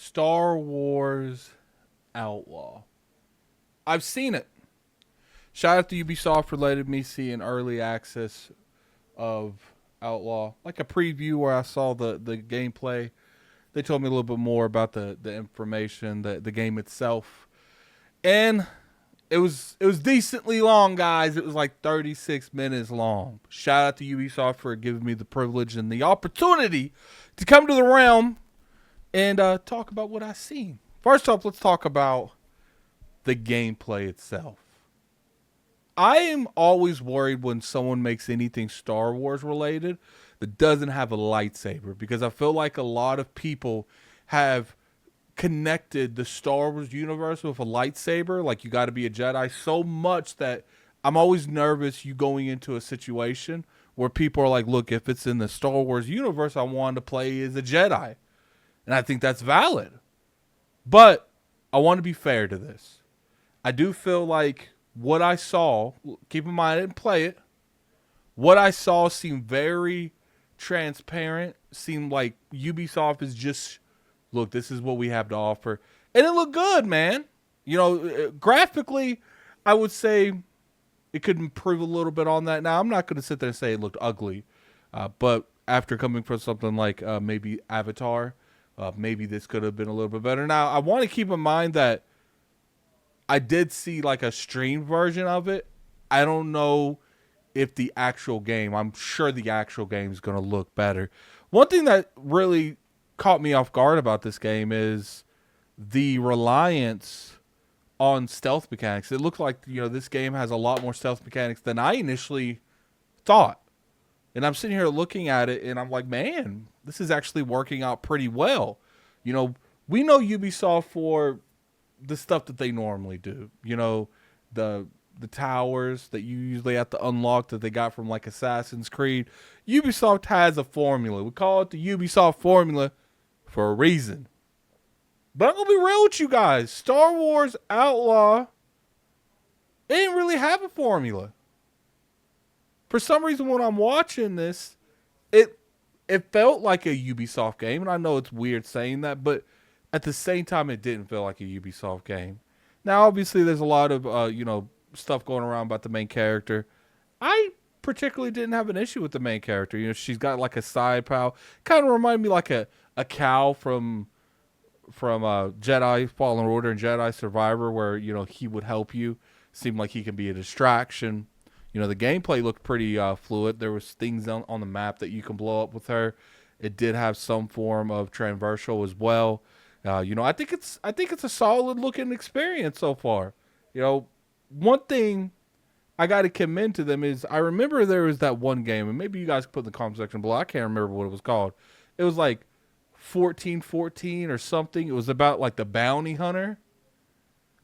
Star Wars Outlaw. I've seen it. Shout out to Ubisoft for letting me see an early access of Outlaw, like a preview where I saw the gameplay. They told me a little bit more about the information, the game itself, and it was decently long, guys. It was like 36 minutes long. Shout out to Ubisoft for giving me the privilege and the opportunity to come to the realm and talk about what I've seen. First off, let's talk about the gameplay itself. I am always worried when someone makes anything Star Wars related that doesn't have a lightsaber, because I feel like a lot of people have connected the Star Wars universe with a lightsaber, like you got to be a Jedi, so much that I'm always nervous you going into a situation where people are like, look, if it's in the Star Wars universe, I want to play as a Jedi. And I think that's valid. But I want to be fair to this. I do feel like what I saw, keep in mind I didn't play it, what I saw seemed very transparent, seemed like Ubisoft is just, look, this is what we have to offer. And it looked good, man. You know, graphically, I would say it could improve a little bit on that. Now, I'm not going to sit there and say it looked ugly, but after coming from something like maybe Avatar, maybe this could have been a little bit better. Now, I want to keep in mind that I did see like a stream version of it. I don't know if the actual game, I'm sure the actual game is going to look better. One thing that really caught me off guard about this game is the reliance on stealth mechanics. It looked like, you know, this game has a lot more stealth mechanics than I initially thought. And I'm sitting here looking at it and I'm like, man, this is actually working out pretty well. You know, we know Ubisoft for the stuff that they normally do. You know, the towers that you usually have to unlock that they got from like Assassin's Creed. Ubisoft has a formula. We call it the Ubisoft formula for a reason. But I'm going to be real with you guys. Star Wars Outlaw, it didn't really have a formula. For some reason, when I'm watching this, it felt like a Ubisoft game. And I know it's weird saying that, but at the same time, it didn't feel like a Ubisoft game. Now, obviously, there's a lot of, stuff going around about the main character. I particularly didn't have an issue with the main character. You know, she's got like a side pal. Kind of remind me like a Cal from Jedi Fallen Order and Jedi Survivor, where, you know, he would help you. Seemed like he can be a distraction. You know, the gameplay looked pretty fluid. There was things on the map that you can blow up with her. It did have some form of transversal as well. I think it's a solid looking experience so far. You know, one thing I got to commend to them is I remember there was that one game, and maybe you guys can put in the comment section below. I can't remember what it was called. It was like 1414 or something. It was about like the bounty hunter.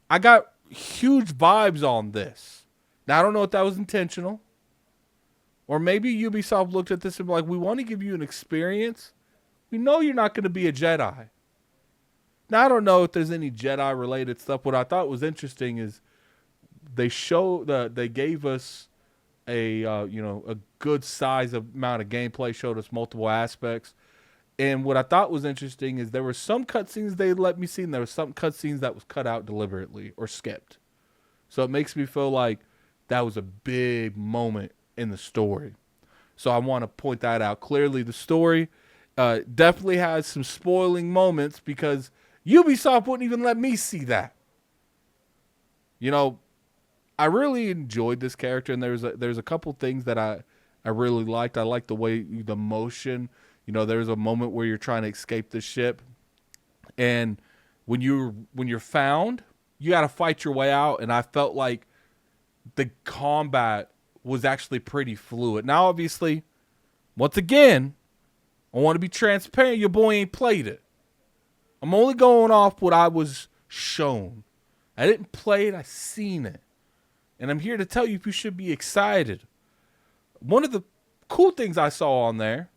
I got huge vibes on this. Now, I don't know if that was intentional, or maybe Ubisoft looked at this and be like, we want to give you an experience. We know you're not going to be a Jedi. Now, I don't know if there's any Jedi related stuff. What I thought was interesting is they gave us a good size amount of gameplay, showed us multiple aspects. And what I thought was interesting is there were some cutscenes they let me see, and there were some cutscenes that was cut out deliberately or skipped. So it makes me feel like that was a big moment in the story. So I want to point that out. Clearly, the story definitely has some spoiling moments because Ubisoft wouldn't even let me see that. You know, I really enjoyed this character, and there's a couple things that I really liked. I liked the way the motion. You know, there's a moment where you're trying to escape the ship, and when you're found, you got to fight your way out. And I felt like the combat was actually pretty fluid. Now, obviously, once again, I want to be transparent. Your boy ain't played it. I'm only going off what I was shown. I didn't play it. I seen it. And I'm here to tell you if you should be excited. One of the cool things I saw on there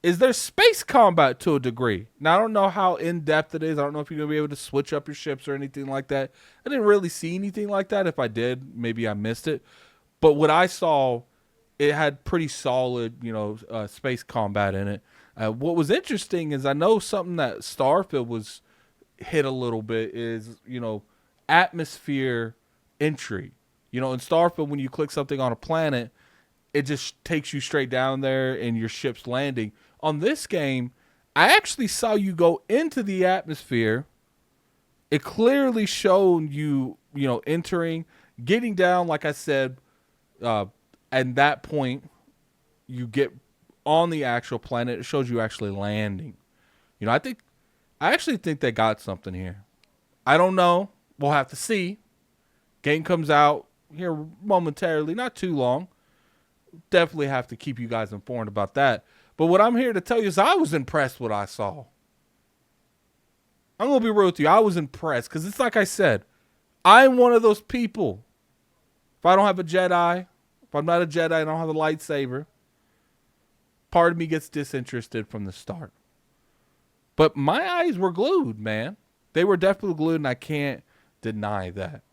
is there's space combat to a degree. Now, I don't know how in-depth it is. I don't know if you're going to be able to switch up your ships or anything like that. I didn't really see anything like that. If I did, maybe I missed it. But what I saw, it had pretty solid, space combat in it. What was interesting is I know something that Starfield was hit a little bit is, atmosphere entry. In Starfield, when you click something on a planet, it just takes you straight down there and your ship's landing. On this game, I actually saw you go into the atmosphere. It clearly showed you, entering, getting down, like I said, at that point, you get on the actual planet. It shows you actually landing. I actually think they got something here. I don't know. We'll have to see. Game comes out here momentarily, not too long. Definitely have to keep you guys informed about that. But what I'm here to tell you is I was impressed with what I saw. I'm going to be real with you. I was impressed because it's like I said, I'm one of those people. If I don't have a Jedi, if I'm not a Jedi, I don't have a lightsaber, part of me gets disinterested from the start. But my eyes were glued, man. They were definitely glued, and I can't deny that.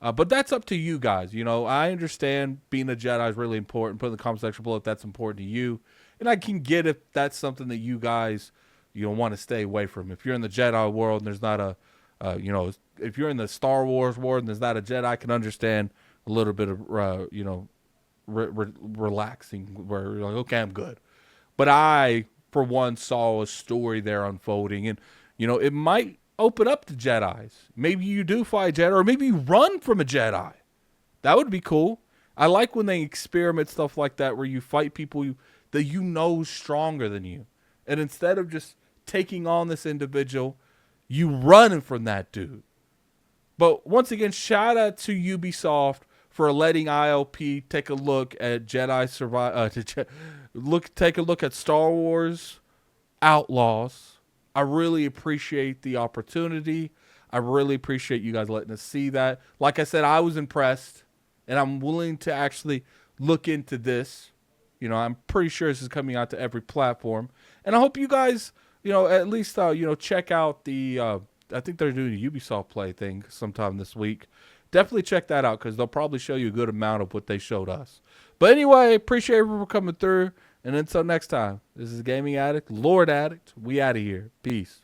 But that's up to you guys. I understand being a Jedi is really important. Put in the comment section below if that's important to you. And I can get if that's something that you guys, want to stay away from. If you're in the Jedi world and there's not a, if you're in the Star Wars world and there's not a Jedi, I can understand a little bit of, relaxing where you're like, okay, I'm good. But I, for one, saw a story there unfolding. And, it might open up to Jedis. Maybe you do fight a Jedi, or maybe you run from a Jedi. That would be cool. I like when they experiment stuff like that where you fight people that stronger than you. And instead of just taking on this individual, you run from that dude. But once again, shout out to Ubisoft for letting ILP take a look at Jedi take a look at Star Wars Outlaws. I really appreciate the opportunity. I really appreciate you guys letting us see that. Like I said, I was impressed, and I'm willing to actually look into this. I'm pretty sure this is coming out to every platform. And I hope you guys, at least, check out the, I think they're doing a Ubisoft Play thing sometime this week. Definitely check that out because they'll probably show you a good amount of what they showed us. But anyway, appreciate everyone coming through. And until next time, this is Gaming Addict, Lord Addict. We out of here. Peace.